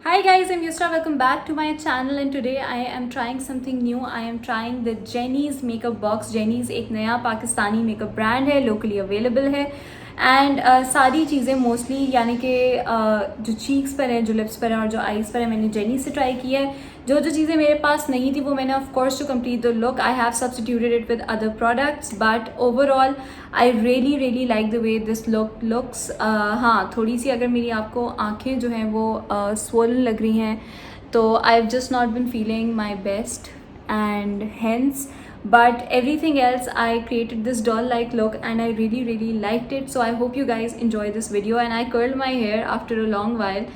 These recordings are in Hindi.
Hi guys, I'm Yusra. Welcome back to my channel and today I am trying something new. I am trying the Jenny's makeup box. Jenny's एक नया पाकिस्तानी मेकअप ब्रांड है, locally available है एंड सारी चीज़ें मोस्टली यानी कि जो चीक्स पर है, जो लिप्स पर है और जो आईज़ पर है मैंने जेनी से ट्राई की है. जो जो चीज़ें मेरे पास नहीं थी वो मैंने of course to complete the look I have substituted it with other products but overall I really like the way this looks. हाँ, थोड़ी सी अगर मेरी आपको आँखें जो हैं वो स्वोलन लग रही हैं तो I have just not been feeling my best and hence but everything else I created this doll like look and I really liked it. So I hope you guys enjoy this video. And I curled my hair after a long while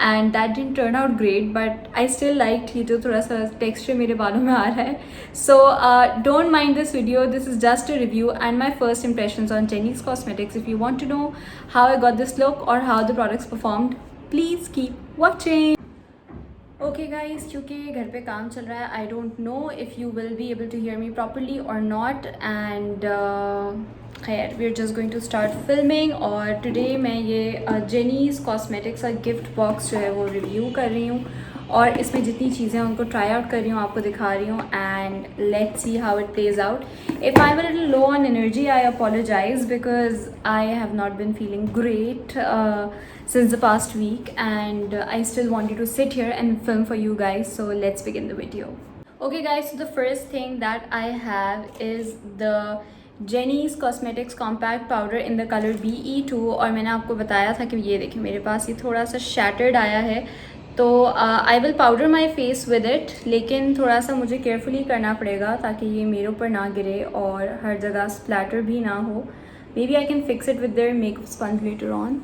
and that didn't turn out great but I still liked ये जो थोड़ा सा texture मेरे बालों में आ रहा है. So don't mind this video, this is just a review and my first impressions on Jenny's Cosmetics. If you want to know how I got this look or how the products performed, please keep watching. Okay guys, क्योंकि घर पे काम चल रहा है I don't know if you will be able to hear me properly और नॉट एंड खैर we are just going to start filming. और टुडे मैं ये जेनीज़ कॉस्मेटिक्स का गिफ्ट बॉक्स जो है वो रिव्यू कर रही हूँ और इसमें जितनी चीज़ें उनको ट्राई आउट कर रही हूँ, आपको दिखा रही हूँ and let's see how it plays out. If I am a little low on energy I apologise because I have not been feeling great since the past week and I still wanted to sit here and film for you guys, so let's begin the video. Okay guys, so the first thing that I have is the Jenny's Cosmetics Compact Powder in the color BE2 और मैंने आपको बताया था कि ये देखिए मेरे पास ये थोड़ा सा shattered आया है तो I will powder my face with it, लेकिन थोड़ा सा मुझे केयरफुली करना पड़ेगा ताकि ये मेरे ऊपर ना गिरे और हर जगह स्प्लैटर भी ना हो. Maybe I can fix it with their makeup sponge later on.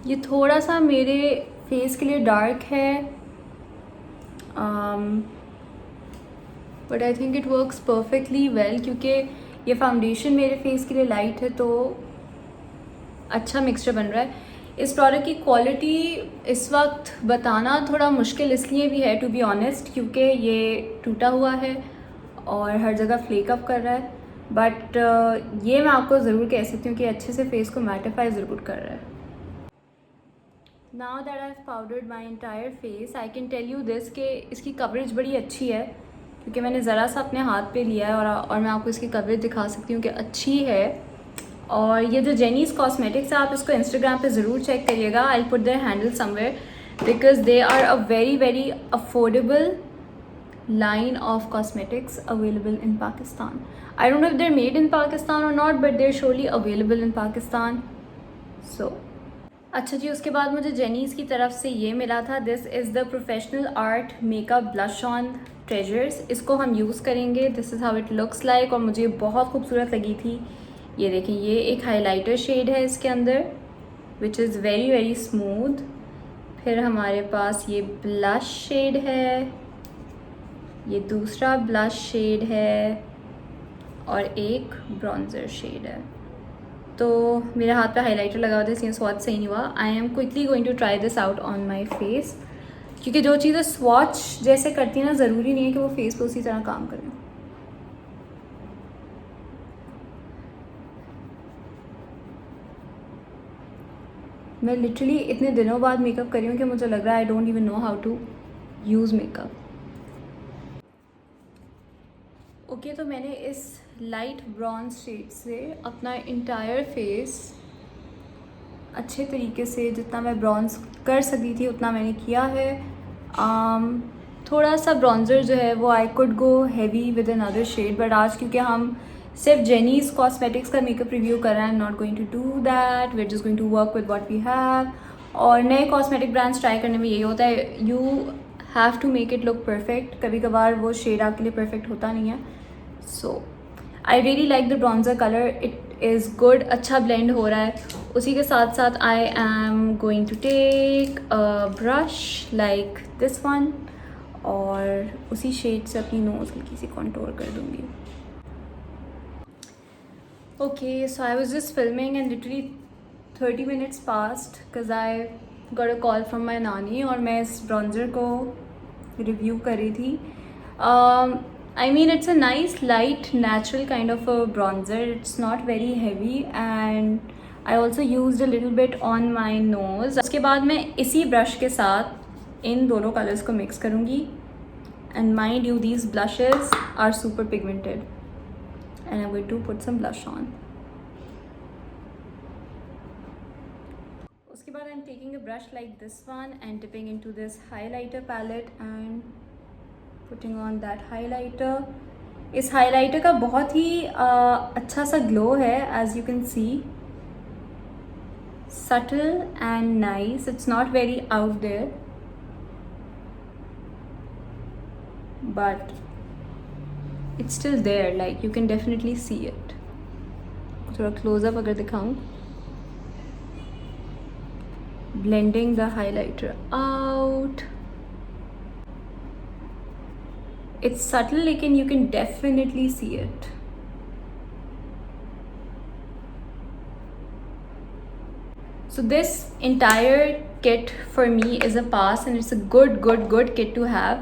ये थोड़ा सा मेरे फेस के लिए डार्क है but I think it works perfectly well क्योंकि ये फाउंडेशन मेरे फेस के लिए लाइट है तो अच्छा मिक्सचर बन रहा है. इस प्रोडक्ट की क्वालिटी इस वक्त बताना थोड़ा मुश्किल इसलिए भी है टू बी ऑनेस्ट क्योंकि ये टूटा हुआ है और हर जगह फ्लेक अप कर रहा है बट ये मैं आपको ज़रूर कह सकती हूँ कि अच्छे से फेस को मैटिफाई ज़रूर कर रहा है. Now that I've powdered my entire face, I can tell you this कि इसकी कवरेज बड़ी अच्छी है क्योंकि मैंने ज़रा सा अपने हाथ पे लिया है और मैं आपको इसकी कवरेज दिखा सकती हूँ कि अच्छी है. और ये जो जेनीज़ कॉस्मेटिक्स है आप इसको इंस्टाग्राम पे ज़रूर चेक करिएगा. I put their handle somewhere because they are a very affordable line of cosmetics available in Pakistan. I don't know if they're made in Pakistan or not but they're surely available in Pakistan. So अच्छा जी, उसके बाद मुझे जेनीज़ की तरफ से ये मिला था. This is the professional art makeup blush on treasures. इसको हम यूज़ करेंगे. This is how it looks like और मुझे बहुत खूबसूरत लगी थी. ये देखें, ये एक हाइलाइटर शेड है इसके अंदर विच इज़ वेरी स्मूथ. फिर हमारे पास ये ब्लश शेड है, ये दूसरा ब्लश शेड है और एक ब्रॉन्ज़र शेड है. तो मेरे हाथ पे हाइलाइटर लगा हुआ था इसलिए स्वॉच सही नहीं हुआ. I am quickly going to try this out on my face क्योंकि जो चीज़ें स्वॉच जैसे करती हैं ना ज़रूरी नहीं है कि वो फेस पे उसी तरह काम करें. मैं लिटरली इतने दिनों बाद मेकअप कर रही हूँ कि मुझे लग रहा है I don't even know how to use makeup. Okay, तो मैंने इस लाइट ब्रॉन्ज शेड से अपना इंटायर फेस अच्छे तरीके से जितना मैं ब्रॉन्ज कर सकती थी उतना मैंने किया है. थोड़ा सा ब्रॉन्ज़र जो है वो I could go heavy with an other shade but आज क्योंकि हम सिर्फ जेनीज़ कॉस्मेटिक्स का मेकअप रिव्यू कर रहे हैं, not going to do that. We are just going to work with what we have. और नए कॉस्मेटिक ब्रांड्स ट्राई करने में यही होता है, you have to make it look perfect. कभी कभार वो शेड आपके लिए परफेक्ट होता नहीं है. So I really like the bronzer colour, it is good. अच्छा ब्लेंड हो रहा है. उसी के साथ साथ I am going to take a brush like this one और उसी शेड से अपनी नोज़ हल्की सी कॉन्टोर कर दूँगी. Okay, so I was just filming and literally 30 minutes passed because I got a call from my नानी और मैं इस ब्रॉन्ज़र को रिव्यू कर रही थी. I mean, it's a nice light natural kind of a bronzer. It's not very heavy and I also used a little bit on my nose. उसके बाद मैं इसी ब्रश के साथ इन दोनों कलर्स को मिक्स करूँगी. And mind you, these blushes are super pigmented. And I'm going to put some blush on. उसके बाद I'm taking a brush like this one and dipping into this highlighter palette and putting on that highlighter. इस highlighter का बहुत ही अच्छा सा glow है, as you can see. Subtle and nice. It's not very out there, but it's still there. Like you can definitely see it. थोड़ा close up अगर दिखाऊं. Blending the highlighter out. It's subtle, लेकिन you can definitely see it. So this entire kit for me is a pass and it's a good kit to have.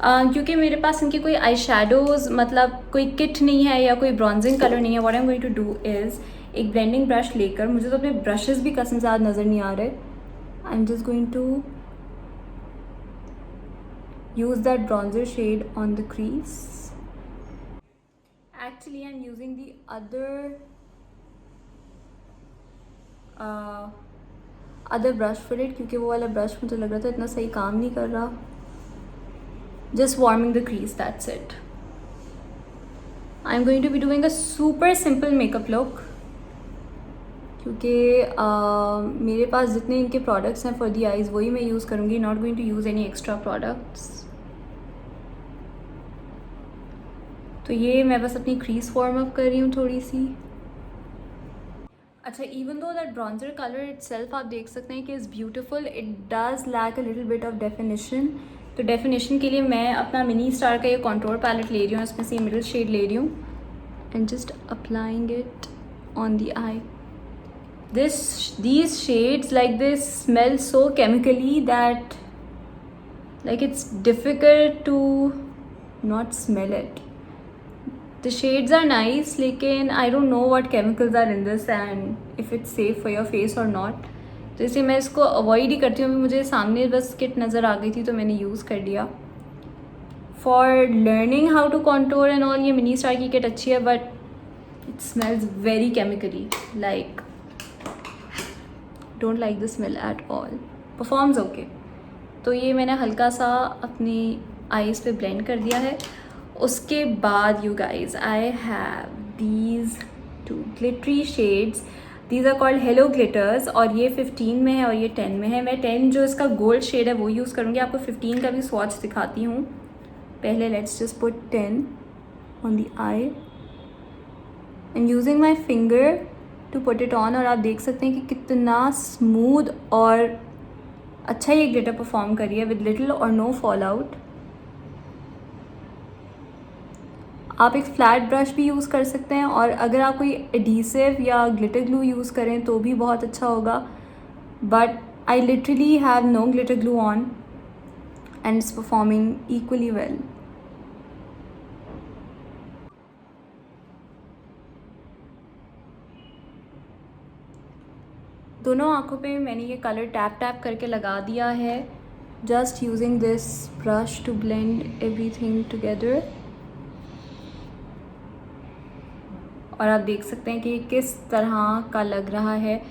क्योंकि मेरे पास इनके कोई आई शेडोज़ मतलब कोई किट नहीं है या कोई ब्रॉन्जिंग कलर नहीं है. What I am going to do is एक ब्लेंडिंग ब्रश लेकर, मुझे तो अपने ब्रशेज़ भी कसम से आज नज़र नहीं आ रहे. I am just going to use that bronzer shade on the crease. Actually I'm using the other brush for it क्योंकि वो वाला ब्रश मुझे लग रहा था इतना सही काम नहीं कर रहा. Just warming the crease, that's it. I'm going to be doing a super simple makeup look क्योंकि मेरे पास जितने इनके प्रोडक्ट्स हैं फॉर दी आईज़ वही मैं यूज़ करूँगी. Not going to use any extra products. तो ये मैं बस अपनी क्रीज फॉर्म अप कर रही हूँ थोड़ी सी. अच्छा, even though that bronzer colour itself आप देख सकते हैं कि is beautiful, it does lack a little bit of definition. तो डेफिनेशन के लिए मैं अपना मिनी स्टार का ये कॉन्टोर पैलेट ले रही हूँ, इसमें से ये मिडल शेड ले रही हूँ and just applying it on the I. These shades like this smell so chemically that like it's difficult to not smell it. The shades are nice लेकिन I don't know what chemicals are in this and if it's safe for your face or not. तो इसलिए मैं इसको अवॉइड ही करती हूँ. मुझे सामने बस किट नज़र आ गई थी तो मैंने यूज़ कर लिया. For learning how to contour and all ये मिनी स्टार की किट अच्छी है but it smells very chemically. Like don't like the smell at all. Performs okay. तो ये मैंने हल्का सा अपनी आईज़ पे ब्लेंड कर दिया है. उसके बाद you guys, I have these two glittery shades. These are called Hello Glitters और ये 15 में है और ये 10 में है. मैं 10 जो इसका गोल्ड शेड है वो यूज़ करूँगी. आपको 15 का भी स्वॉच दिखाती हूँ. पहले let's just put 10 on the eye and using my finger to put it on. और आप देख सकते हैं कि कितना स्मूथ और अच्छा ये ग्लिटर परफॉर्म करी है विद लिटिल और नो फॉल आउट. आप एक फ्लैट ब्रश भी यूज़ कर सकते हैं और अगर आप कोई एडहेसिव या ग्लिटर ग्लू यूज़ करें तो भी बहुत अच्छा होगा. But I literally have no glitter glue on and it's performing equally well. दोनों आँखों पे मैंने ये कलर टैप करके लगा दिया है. Just using this brush to blend everything together. और आप देख सकते हैं कि किस तरह का लग रहा है.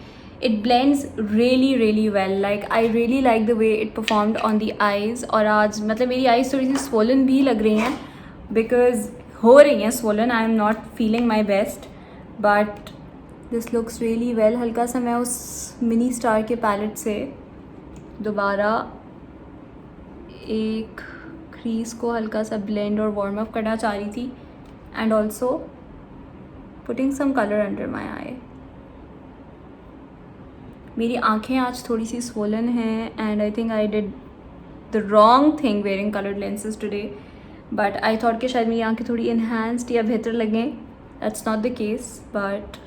It blends really well. Like I really like the way it performed on the eyes. और आज मतलब मेरी आईज़ थोड़ी सी स्वोलन भी लग रही हैं बिकॉज हो रही हैं swollen. I am not feeling my best but this looks really well. हल्का सा मैं उस मिनी स्टार के पैलेट से दोबारा एक क्रीज को हल्का सा ब्लेंड और वार्म अप करना चाह रही थी and also putting some colour under my eye. मेरी आँखें आज थोड़ी सी स्वोलन हैं and I think I did the wrong thing wearing coloured lenses today. But I thought कि शायद मेरी आँखें थोड़ी इन्हांस्ड या बेहतर लगें. That's not the case but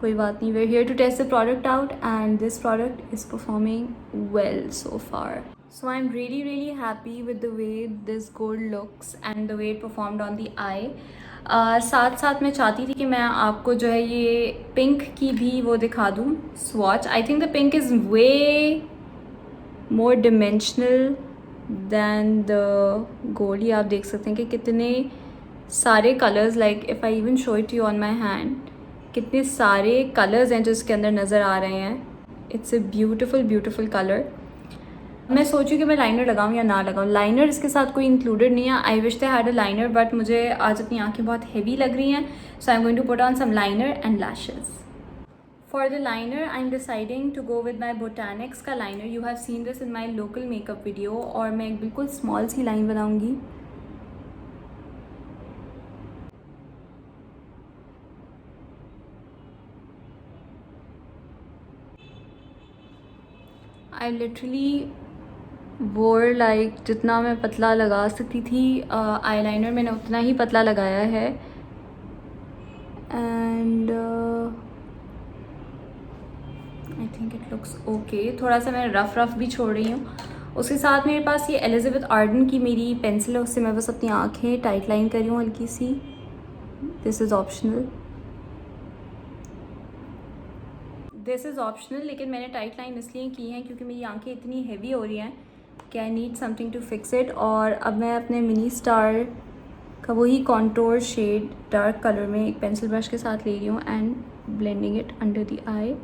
कोई बात नहीं. We are here to test the product out and this product is performing well so far. So I'm really happy with the way this gold looks and the way it performed on the eye. साथ साथ मैं चाहती थी कि मैं आपको जो है ये पिंक की भी वो दिखा दूँ swatch. I think the pink is way more dimensional than the gold. ये आप देख सकते हैं कि कितने सारे colours, like if I even show it you on my hand, कितने सारे कलर्स हैं जो इसके अंदर नज़र आ रहे हैं. It's a beautiful colour. मैं सोचूं कि मैं लाइनर लगाऊं या ना लगाऊं. लाइनर इसके साथ कोई इंक्लूडेड नहीं है. I wish they had a liner, but मुझे आज अपनी आंखें बहुत हेवी लग रही हैं. So I am going to put on some liner and lashes. For the liner, I'm deciding to go with my Botanics का liner. You have seen this in my local makeup video. और मैं एक बिल्कुल स्मॉल सी लाइन बनाऊंगी. I literally wore like जितना मैं पतला लगा सकती थी eyeliner मैंने उतना ही पतला लगाया है. And I think it looks okay. थोड़ा सा मैं रफ भी छोड़ रही हूँ. उसके साथ मेरे पास ये एलिज़ाबेथ आर्डन की मेरी पेंसिल है, उससे मैं बस अपनी आँखें टाइट लाइन कर रही हूँ हल्की सी. This is optional. लेकिन मैंने टाइट लाइन इसलिए की हैं क्योंकि मेरी आंखें इतनी हेवी हो रही हैं कि I need something to fix it. और अब मैं अपने मिनी स्टार का वही कॉन्टोर शेड डार्क कलर में एक पेंसिल ब्रश के साथ ले रही हूँ and blending it under the I,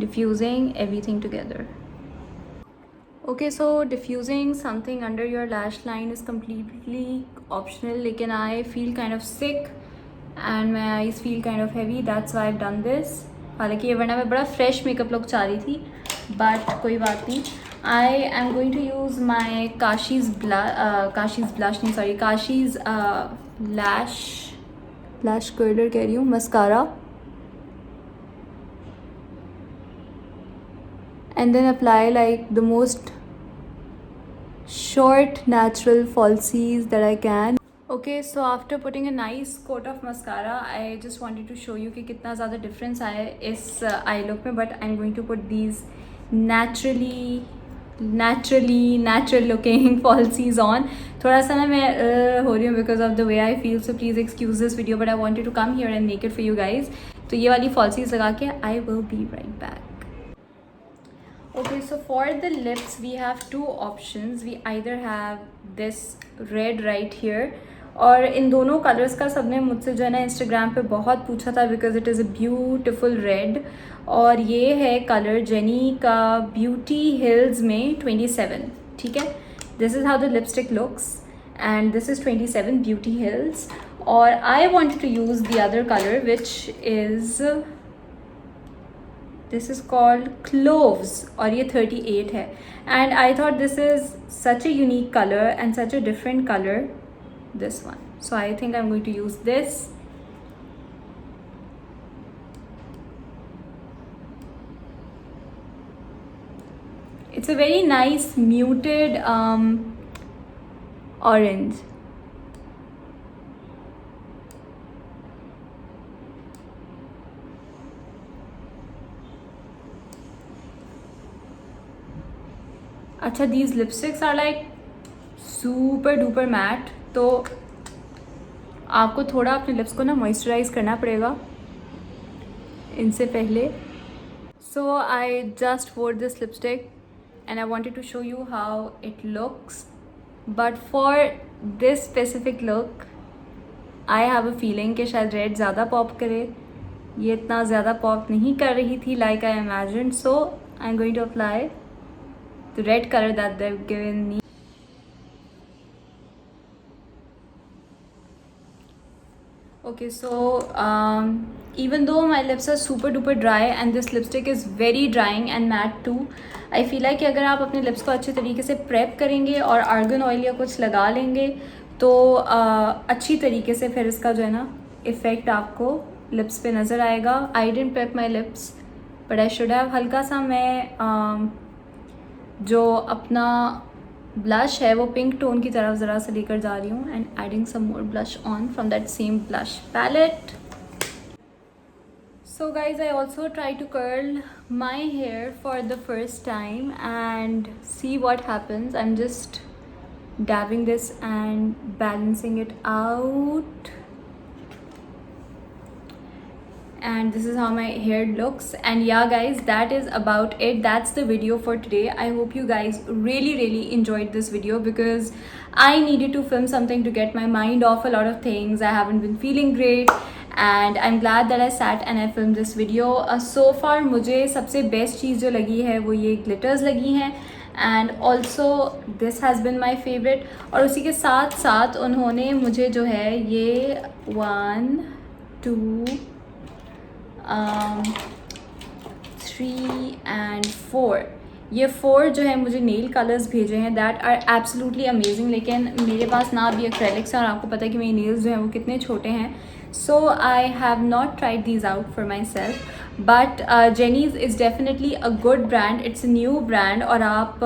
diffusing everything together. Okay, so diffusing something under your lash line is completely optional, लेकिन I feel kind of sick and my eyes feel kind of heavy. That's why I've done this. हालांकि ये वरना मैं बड़ा फ्रेश मेकअप लुक चाह रही थी, बट कोई बात नहीं. I am going to use my Kashi's lash curler कह रही हूँ, mascara. And then apply like the most short natural falsies that I can. Okay, so after putting a nice coat of mascara, I just wanted to show you कि कितना ज़्यादा difference आया है इस eye look में. But I'm going to put these natural looking falsies on. थोड़ा सा ना मैं हो रही हूँ because of the way I feel, so please excuse this video, but I wanted to come here and make it for you guys. तो ये वाली falsies लगा के I will be right back. Okay, so for the lips we have two options. We either have this red right here, और इन दोनों कलर्स का सबने मुझसे जो है ना इंस्टाग्राम पे बहुत पूछा था because it is a beautiful red. और ये है कलर जेनी का ब्यूटी हिल्स में 27. ठीक है, this is how the lipstick looks and this is 27 Beauty Hills. और I wanted to use the other colour which is this is called cloves, और ये 38 है. and I thought this is such a unique color and such a different color, this one. So I think I'm going to use this. It's a very nice muted orange. अच्छा, these lipsticks are like super duper matte, तो आपको थोड़ा अपने लिप्स को ना मॉइस्चराइज करना पड़ेगा इनसे पहले. So I just wore this lipstick and I wanted to show you how it looks. But for this specific look I have a feeling कि शायद रेड ज़्यादा पॉप करे. ये इतना ज़्यादा पॉप नहीं कर रही थी like I imagined. So I am going to apply the red color that they've given me. Okay, so even though my lips are super duper dry and this lipstick is very drying and matte too, I feel like कि अगर आप अपने lips को अच्छे तरीके से prep करेंगे और argan oil या कुछ लगा लेंगे तो अच्छी तरीके से फिर इसका जो है ना effect आपको lips पे नज़र आएगा. I didn't prep my lips but I should have. हल्का सा मैं जो अपना ब्लश है वो पिंक टोन की तरफ ज़रा से लेकर जा रही हूँ and adding some more blush on from that same blush palette. So guys, I also try to curl my hair for the first time and see what happens. I'm just dabbing this and balancing it out, and this is how my hair looks. And yeah guys, that is about it. That's the video for today. I hope you guys really enjoyed this video, because I needed to film something to get my mind off a lot of things. I haven't been feeling great and I'm glad that I sat and I filmed this video. So far मुझे सबसे best चीज़ जो लगी है वो ये glitters लगी हैं, and also this has been my favourite. और उसी के साथ साथ उन्होंने मुझे जो है ये 1 2 3 and 4 ये 4 जो है मुझे नेल कलर्स भेजे हैं दैट आर एब्सोल्युटली अमेजिंग. लेकिन मेरे पास ना अभी एक्रेलिक्स है और आपको पता है कि मेरे नेल्स जो हैं वो कितने छोटे हैं. So I have not tried these out for myself, but Jenny's is definitely a good brand. It's a new brand और आप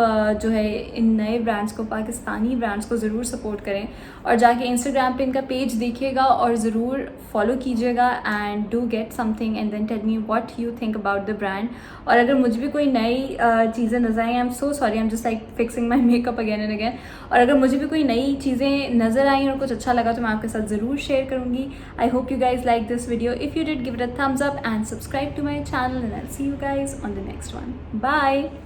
जो है इन नए ब्रांड्स को, पाकिस्तानी ब्रांड्स को ज़रूर सपोर्ट करें और जाके इंस्टाग्राम पे इनका पेज देखिएगा और ज़रूर फॉलो कीजिएगा and do get something and then tell me what you think about the brand. और अगर मुझे भी कोई नई चीज़ें नज़र आई, I am so sorry, I am just like fixing my makeup again and again. और अगर मुझे भी कोई नई चीज़ें नज़र आई और कुछ अच्छा लगा तो मैं आपके साथ ज़रूर शेयर करूँगी. आई hope you guys like this video. If you did, give it a thumbs up and subscribe to my channel, and I'll see you guys on the next one. Bye.